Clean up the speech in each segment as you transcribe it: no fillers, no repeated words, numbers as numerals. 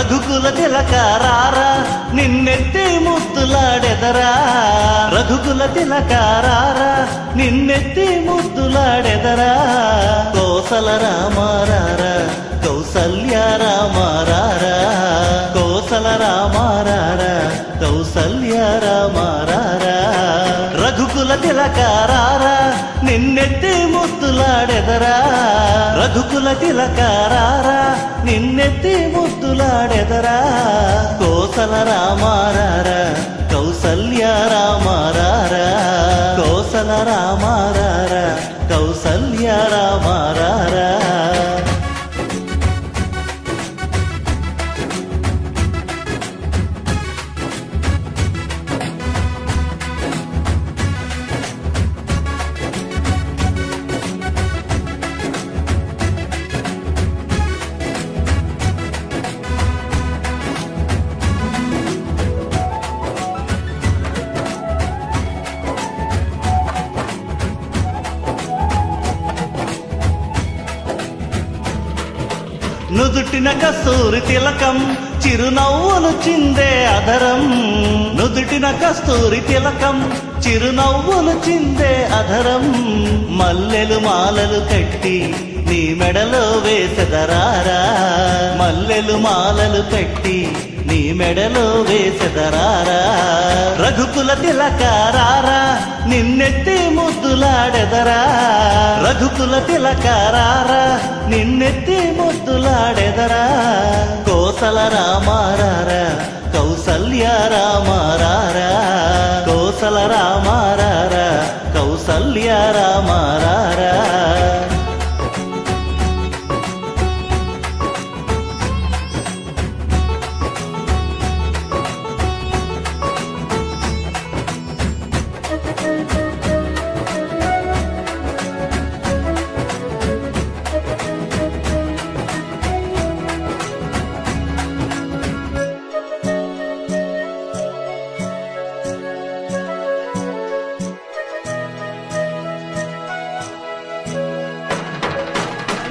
రఘుకుల తిలకారారా నిన్నెత్తి ముద్దులాడెదరా రఘుకుల తిలకారారా నిన్నెత్తి ముద్దులాడెదరా కోసల రామారారా కౌసల్య రామారారా కోసల రామారారా కౌసల్య రామారారా రఘుకుల తిలకారారా నిన్నెత్తి ముద్దులాడెదరా రఘుకుల తిలకారారా నిన్నెత్తి ముద్దులాడెదరా కోసల రామారారా కౌసల్య రామారారా కోసల రామారారా కౌసల్య రామారారా నుదుటిన కస్తూరి తిలకం చిరునవ్వులు చిందే అధరం నుదుటిన కస్తూరి తిలకం చిరునవ్వులు చిందే అధరం మల్లెలు మాలలు కట్టి నీ మెడలో వేసెదరారా మల్లెలు మాలలు కట్టి నీ మెడలో వేసెదరారా రఘుకుల తిలకారారా నిన్నెత్తి ముద్దులాడెదరా రఘుకుల తిలకారారా నిన్నెత్తి ముద్దులాడెదరా కోసల రామారారా కౌసల్య రామారారా కోసల రామారారా కౌసల్య రామారారా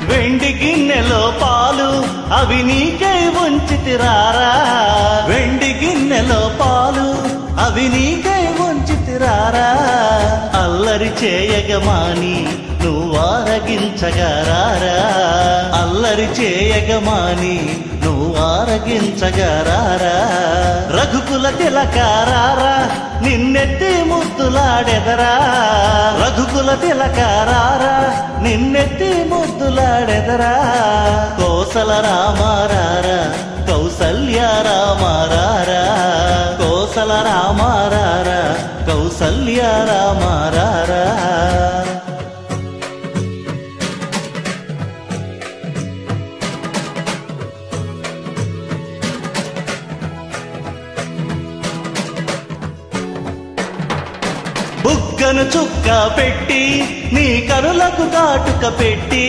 వెండి గిన్నెలో పాలు అవి నీకై ఉంచితిరారా వెండి గిన్నెలో పాలు అవి నీకై ఉంచితిరారా అల్లరి చేయగమాని నువ్వారగించగరారా అల్లరి చేయగమాని నువ్వారగించగరారా రఘుకుల తిలకారారా నిన్నెత్తి ముద్దులాడెదరా రఘుకుల తిలకారారా నిన్నెత్తి ముద్దులాడెదరా కోసల రామారారా కౌసల్య రామారారా కోసల రామారారా కౌసల్య రామారారా బుగ్గను చుక్క పెట్టి నీ కనులకు కాటుక పెట్టి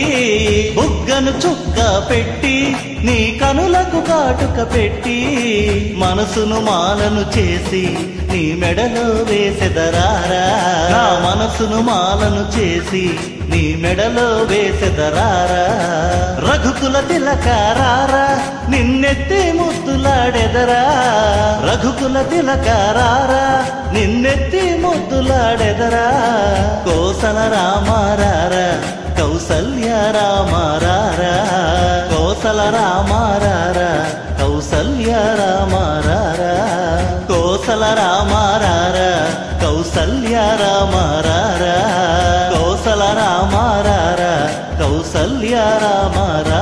బుగ్గను చుక్క పెట్టి నీ కనులకు కాటుక పెట్టి మనసును మాలను చేసి నీ మెడలో వేసెదరారా నా మనసును మాలను చేసి నీ మెడలో వేసెదరారా రఘుకుల తిలకారారా నిన్నెత్తి ముద్దులాడెదరా రఘుకుల తిలకారారా నిన్నెత్తి ముద్దులాడెదరా కోసల రామారారా కౌసల్య రామారారా కోసల రామారారా కౌసల్య రామారారా కోసల రామారారా కౌసల్య రామారారా కోసల రామారారా కౌసల్య రామారారా